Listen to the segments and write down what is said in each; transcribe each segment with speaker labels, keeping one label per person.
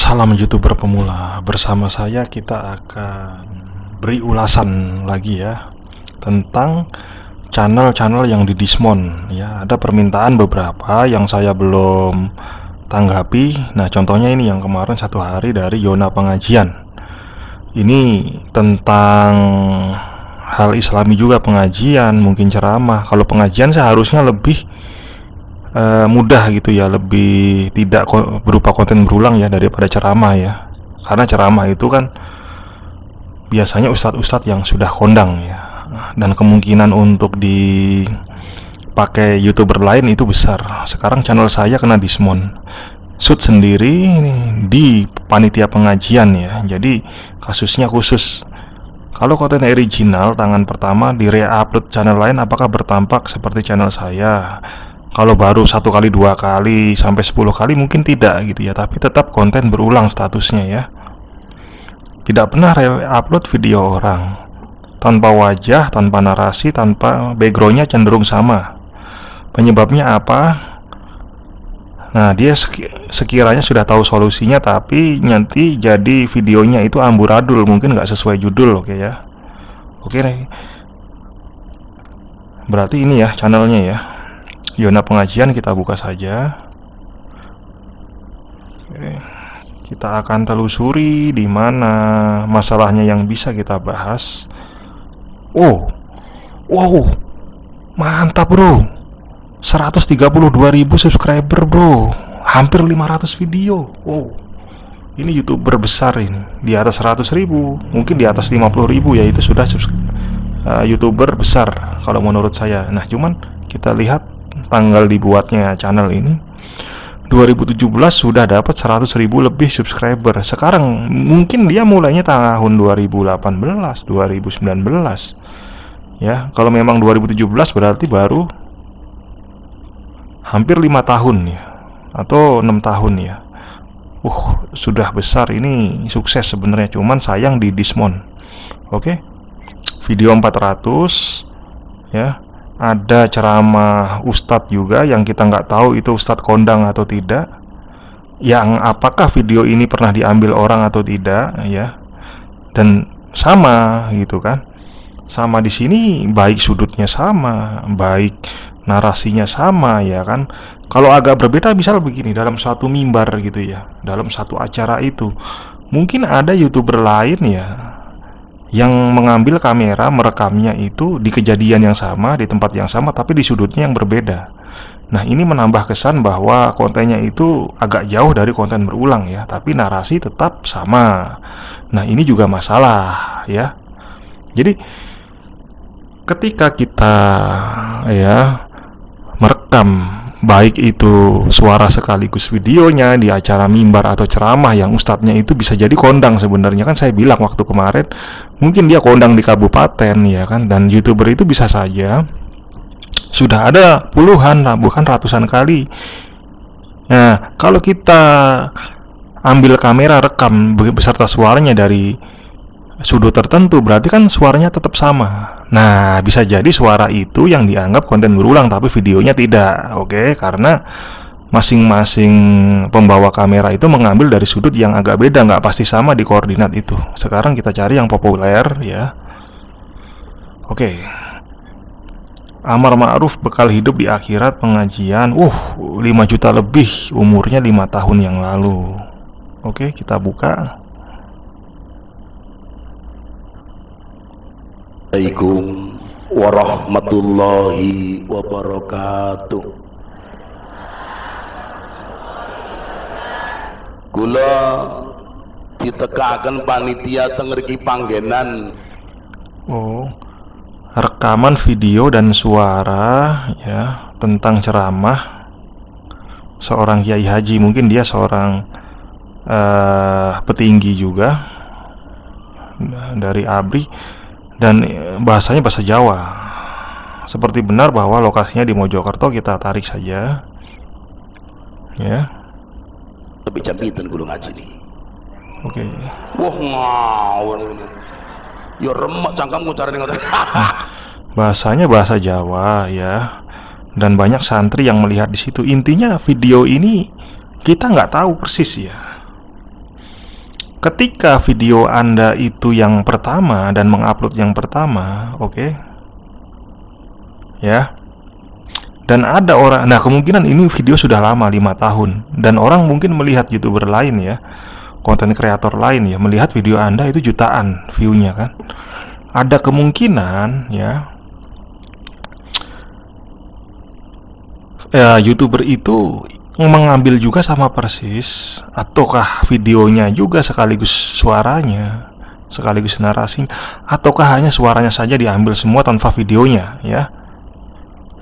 Speaker 1: Salam YouTuber pemula. Bersama saya kita akan beri ulasan lagi ya tentang channel-channel yang didismon ya. Ada permintaan beberapa yang saya belum tanggapi. Nah, contohnya ini yang kemarin 1 hari dari Yona Pengajian. Ini tentang hal Islami juga, pengajian, mungkin ceramah. Kalau pengajian seharusnya lebih mudah gitu ya, lebih tidak berupa konten berulang ya daripada ceramah ya. Karena ceramah itu kan biasanya ustadz-ustadz yang sudah kondang ya, dan kemungkinan untuk dipakai YouTuber lain itu besar. Sekarang channel saya kena dismon, shoot sendiri di panitia pengajian ya. Jadi kasusnya khusus. Kalau konten original tangan pertama di re-upload channel lain, apakah bertampak seperti channel saya? Kalau baru 1 kali, 2 kali, sampai 10 kali mungkin tidak gitu ya. Tapi tetap konten berulang statusnya ya. Tidak pernah re-upload video orang, tanpa wajah, tanpa narasi, tanpa backgroundnya cenderung sama. Penyebabnya apa? Nah, dia sekiranya sudah tahu solusinya, tapi nanti jadi videonya itu amburadul, mungkin nggak sesuai judul. Oke ya. Oke nih. Berarti ini ya channelnya ya, Yona Pengajian. Kita buka saja. Oke. Kita akan telusuri di mana masalahnya yang bisa kita bahas. Oh, wow, mantap bro, 132.000 subscriber bro, hampir 500 video. Wow, ini YouTuber besar ini, di atas 100.000, mungkin di atas 50.000 ya, itu sudah YouTuber besar kalau menurut saya. Nah, cuman kita lihat tanggal dibuatnya channel ini 2017 sudah dapat 100.000 lebih subscriber. Sekarang mungkin dia mulainya tahun 2018, 2019 ya. Kalau memang 2017 berarti baru hampir 5 tahun ya, atau 6 tahun ya. Sudah besar ini, sukses sebenarnya, cuman sayang di dismon. Oke. Video 400 ya. Ada ceramah ustadz juga yang kita nggak tahu itu ustadz kondang atau tidak, yang apakah video ini pernah diambil orang atau tidak ya. Dan sama gitu kan, sama di sini, baik sudutnya sama, baik narasinya sama ya kan. Kalau agak berbeda misal begini, dalam suatu mimbar gitu ya, dalam satu acara itu mungkin ada YouTuber lain ya yang mengambil kamera merekamnya itu di kejadian yang sama, di tempat yang sama, tapi di sudutnya yang berbeda. Nah, ini menambah kesan bahwa kontennya itu agak jauh dari konten berulang ya, tapi narasi tetap sama. Nah, ini juga masalah ya. Jadi ketika kita ya merekam, baik itu suara sekaligus videonya di acara mimbar atau ceramah yang ustadznya itu bisa jadi kondang sebenarnya kan. Saya bilang waktu kemarin, mungkin dia kondang di kabupaten ya kan, dan YouTuber itu bisa saja sudah ada puluhan lah, bukan ratusan kali. Nah, kalau kita ambil kamera rekam beserta suaranya dari sudut tertentu, berarti kan suaranya tetap sama. Nah, bisa jadi suara itu yang dianggap konten berulang tapi videonya tidak. Oke, karena masing-masing pembawa kamera itu mengambil dari sudut yang agak beda, nggak pasti sama di koordinat itu. Sekarang kita cari yang populer ya. Oke. Amar ma'ruf bekal hidup di akhirat pengajian. 5 juta lebih, umurnya 5 tahun yang lalu. Oke, kita buka.
Speaker 2: Assalamualaikum warahmatullahi wabarakatuh. Kula ditekaken panitia teng mriki panggenan.
Speaker 1: Rekaman video dan suara ya tentang ceramah seorang kiai haji. Mungkin dia seorang petinggi juga dari ABRI, dan bahasanya bahasa Jawa. Seperti benar bahwa lokasinya di Mojokerto. Kita tarik saja ya.
Speaker 2: Tapi jam pinten kula ngaji nih.
Speaker 1: Oke.
Speaker 2: Wah, ngawur. Ya remek cangkemmu carane ngoten.
Speaker 1: Bahasanya bahasa Jawa ya, dan banyak santri yang melihat di situ. Intinya video ini kita nggak tahu persis ya. ketika video Anda itu yang pertama dan mengupload yang pertama, oke, ya, dan ada orang, nah kemungkinan ini video sudah lama 5 tahun, dan orang mungkin melihat YouTuber lain ya, konten kreator lain ya, melihat video Anda itu jutaan view-nya kan. Ada kemungkinan ya, YouTuber itu mengambil juga sama persis, ataukah videonya juga sekaligus suaranya, sekaligus narasi, ataukah hanya suaranya saja diambil semua tanpa videonya ya.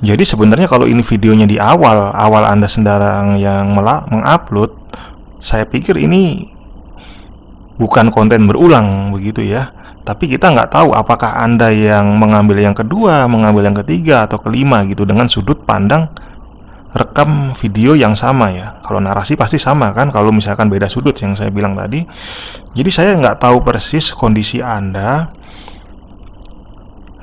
Speaker 1: Jadi sebenarnya kalau ini videonya di awal Anda sedang yang mengupload, saya pikir ini bukan konten berulang begitu ya. Tapi kita nggak tahu apakah Anda yang mengambil yang kedua, mengambil yang ketiga atau kelima gitu, dengan sudut pandang rekam video yang sama ya. Kalau narasi pasti sama kan, kalau misalkan beda sudut yang saya bilang tadi. Jadi saya nggak tahu persis kondisi Anda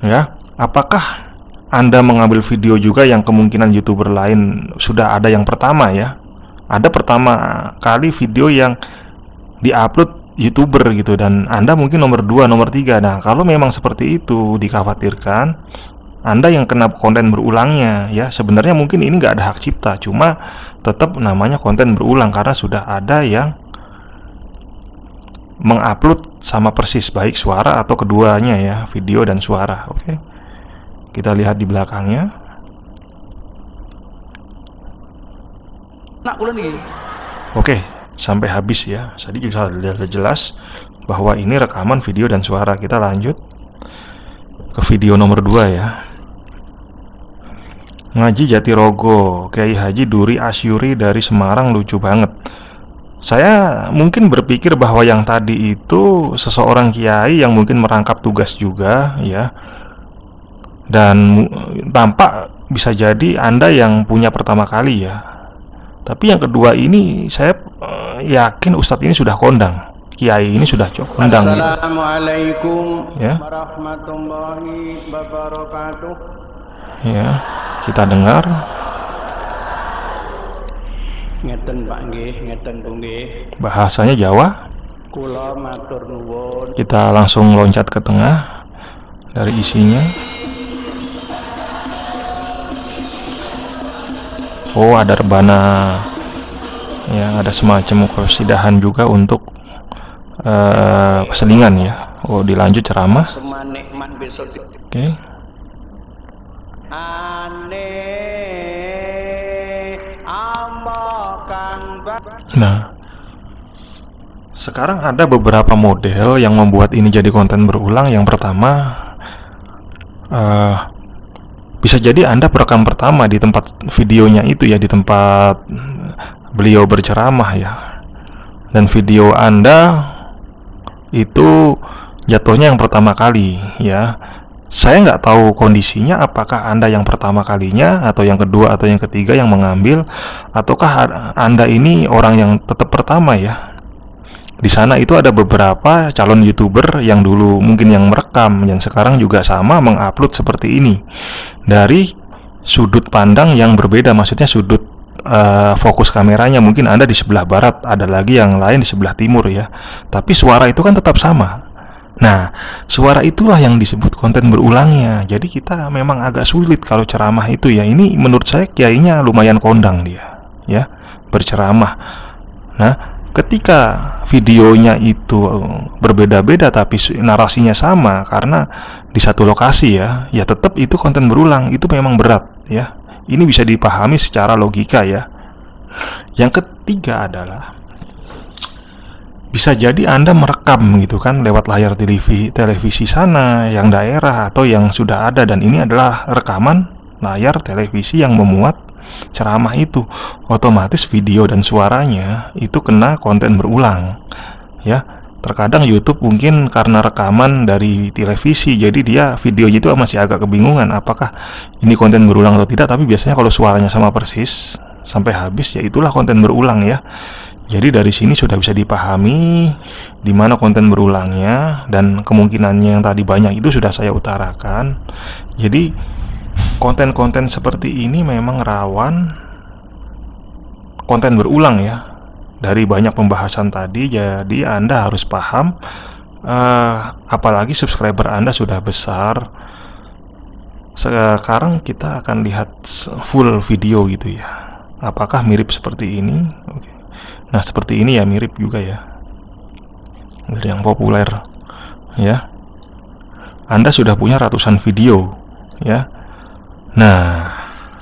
Speaker 1: ya, apakah Anda mengambil video juga yang kemungkinan YouTuber lain sudah ada yang pertama ya. Ada pertama kali video yang diupload YouTuber gitu, dan Anda mungkin nomor 2, nomor 3. Nah, kalau memang seperti itu, dikhawatirkan Anda yang kena konten berulangnya ya. Sebenarnya mungkin ini nggak ada hak cipta, cuma tetap namanya konten berulang karena sudah ada yang mengupload sama persis, baik suara atau keduanya ya, video dan suara. Oke, kita lihat di belakangnya.
Speaker 2: Nak kula nih.
Speaker 1: Oke, sampai habis ya. Tadi sudah jelas bahwa ini rekaman video dan suara. Kita lanjut ke video nomor 2 ya. Ngaji Jatirogo, Kiai Haji Duri Asyuri dari Semarang, lucu banget. Saya mungkin berpikir bahwa yang tadi itu seseorang kiai yang mungkin merangkap tugas juga ya. Dan tampak bisa jadi Anda yang punya pertama kali ya. Tapi yang kedua ini saya yakin Ustadz ini sudah kondang. Kiai ini sudah kondang.
Speaker 2: Assalamualaikum
Speaker 1: ya,
Speaker 2: warahmatullahi wabarakatuh.
Speaker 1: Ya, kita dengar.
Speaker 2: Ngeten Pak nggih, ngeten Bu nggih.
Speaker 1: Bahasanya Jawa.
Speaker 2: Kula matur nuwun.
Speaker 1: Kita langsung loncat ke tengah dari isinya. Oh, ada rebana. Ya, ada semacam kesidahan juga untuk selingan ya. Oh, dilanjut ceramah.
Speaker 2: Semanikman besok.
Speaker 1: Oke. Nah, sekarang ada beberapa model yang membuat ini jadi konten berulang. Yang pertama, bisa jadi Anda perekam pertama di tempat videonya itu ya, di tempat beliau berceramah ya, dan video Anda itu jatuhnya yang pertama kali ya. Saya nggak tahu kondisinya, apakah Anda yang pertama kalinya atau yang kedua atau yang ketiga yang mengambil, ataukah Anda ini orang yang tetap pertama ya. Di sana itu ada beberapa calon YouTuber yang dulu mungkin yang merekam, yang sekarang juga sama mengupload seperti ini dari sudut pandang yang berbeda. Maksudnya sudut fokus kameranya mungkin Anda di sebelah barat, ada lagi yang lain di sebelah timur ya. Tapi suara itu kan tetap sama. Nah, suara itulah yang disebut konten berulangnya. Jadi kita memang agak sulit kalau ceramah itu ya. Ini menurut saya kiainya lumayan kondang dia ya, berceramah. Nah, ketika videonya itu berbeda-beda tapi narasinya sama karena di satu lokasi ya, ya tetap itu konten berulang. Itu memang berat ya. Ini bisa dipahami secara logika ya. Yang ketiga adalah bisa jadi Anda merekam gitu kan lewat layar televisi sana, yang daerah atau yang sudah ada, dan ini adalah rekaman layar televisi yang memuat ceramah itu. Otomatis video dan suaranya itu kena konten berulang ya. Terkadang YouTube mungkin karena rekaman dari televisi, jadi dia videonya itu masih agak kebingungan apakah ini konten berulang atau tidak. Tapi biasanya kalau suaranya sama persis sampai habis, ya itulah konten berulang ya. Jadi dari sini sudah bisa dipahami di mana konten berulangnya, dan kemungkinannya yang tadi banyak itu sudah saya utarakan. Jadi konten-konten seperti ini memang rawan konten berulang ya. dari banyak pembahasan tadi, jadi Anda harus paham, apalagi subscriber Anda sudah besar. Sekarang kita akan lihat full video gitu ya. Apakah mirip seperti ini? Oke. Nah, seperti ini ya, mirip juga ya, dari yang populer ya. Anda sudah punya ratusan video ya. Nah,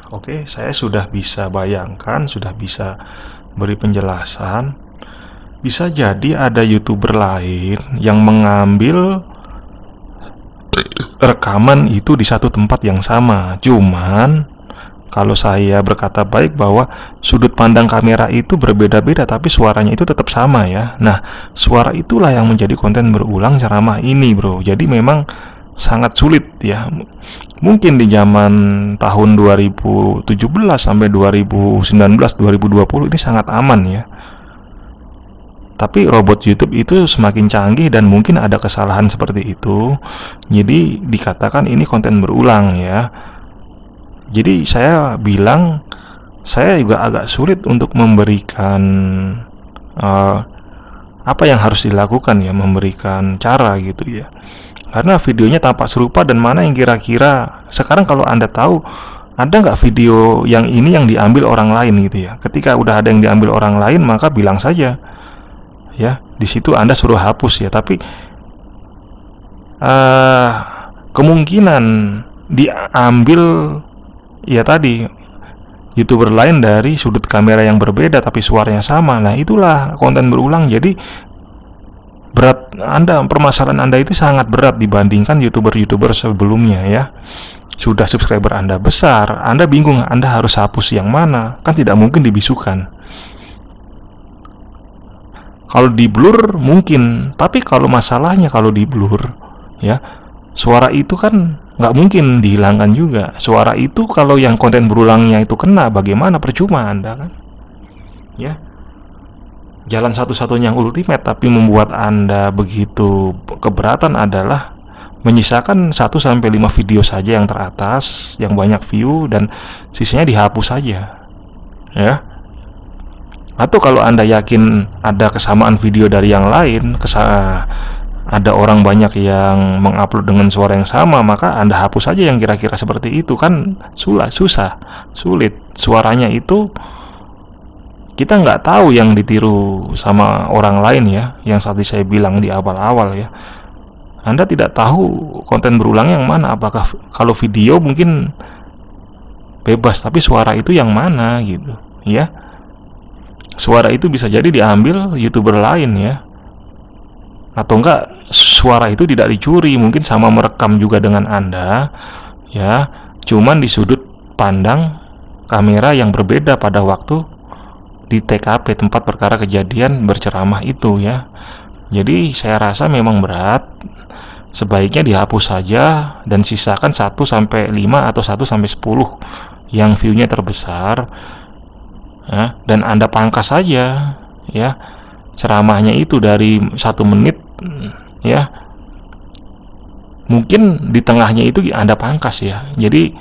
Speaker 1: oke, saya sudah bisa bayangkan, sudah bisa beri penjelasan. Bisa jadi ada YouTuber lain yang mengambil rekaman itu di satu tempat yang sama. Cuman kalau saya berkata baik bahwa sudut pandang kamera itu berbeda-beda, tapi suaranya itu tetap sama ya. Nah, suara itulah yang menjadi konten berulang ceramah ini, bro. Jadi memang sangat sulit ya. Mungkin di zaman tahun 2017 sampai 2019 2020 ini sangat aman ya. Tapi robot YouTube itu semakin canggih dan mungkin ada kesalahan seperti itu. Jadi dikatakan ini konten berulang ya. Jadi saya bilang, saya juga agak sulit untuk memberikan apa yang harus dilakukan ya, memberikan cara gitu ya. Karena videonya tampak serupa dan mana yang kira-kira sekarang kalau Anda tahu, ada nggak video yang ini yang diambil orang lain gitu ya. Ketika udah ada yang diambil orang lain, maka bilang saja ya, di situ Anda suruh hapus ya. Tapi kemungkinan diambil ya tadi YouTuber lain dari sudut kamera yang berbeda tapi suaranya sama. Nah, itulah konten berulang. Jadi berat Anda, permasalahan Anda itu sangat berat dibandingkan YouTuber-YouTuber sebelumnya ya. Sudah subscriber Anda besar, Anda bingung Anda harus hapus yang mana, kan tidak mungkin dibisukan. Kalau di blur mungkin, tapi kalau masalahnya kalau di blur ya, suara itu kan nggak mungkin dihilangkan juga. Suara itu kalau yang konten berulangnya itu kena, bagaimana, percuma Anda kan ya. Jalan satu-satunya yang ultimate tapi membuat Anda begitu keberatan adalah menyisakan 1-5 video saja yang teratas, yang banyak view, dan sisanya dihapus saja ya. Atau kalau Anda yakin ada kesamaan video dari yang lain, ada orang banyak yang mengupload dengan suara yang sama, maka Anda hapus saja yang kira-kira seperti itu. Kan sulit. Suaranya itu kita nggak tahu yang ditiru sama orang lain ya, yang tadi saya bilang di awal-awal ya. Anda tidak tahu konten berulang yang mana. Apakah kalau video mungkin bebas, tapi suara itu yang mana gitu ya. Suara itu bisa jadi diambil YouTuber lain ya. Atau enggak, suara itu tidak dicuri, mungkin sama merekam juga dengan Anda ya. Cuman di sudut pandang kamera yang berbeda pada waktu di TKP, tempat perkara kejadian berceramah itu ya. Jadi saya rasa memang berat. Sebaiknya dihapus saja dan sisakan 1-5 atau 1-10 yang view-nya terbesar ya, dan Anda pangkas saja ya ceramahnya itu dari 1 menit ya. Mungkin di tengahnya itu Anda pangkas ya. Jadi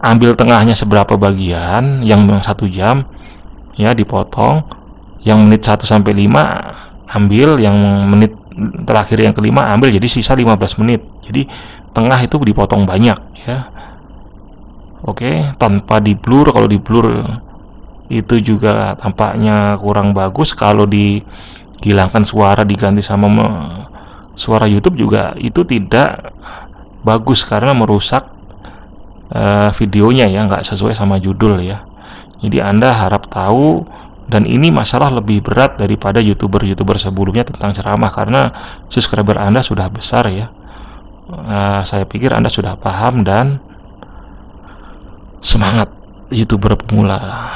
Speaker 1: ambil tengahnya seberapa bagian, yang 1 jam ya dipotong, yang menit 1-5 ambil, yang menit terakhir yang kelima ambil, jadi sisa 15 menit. Jadi tengah itu dipotong banyak ya. Oke, tanpa di blur. Kalau di blur itu juga tampaknya kurang bagus. Kalau dihilangkan suara diganti sama suara YouTube juga itu tidak bagus karena merusak videonya ya, nggak sesuai sama judul ya. Jadi Anda harap tahu, dan ini masalah lebih berat daripada YouTuber sebelumnya tentang ceramah, karena subscriber Anda sudah besar ya. Saya pikir Anda sudah paham, dan semangat YouTuber pemula.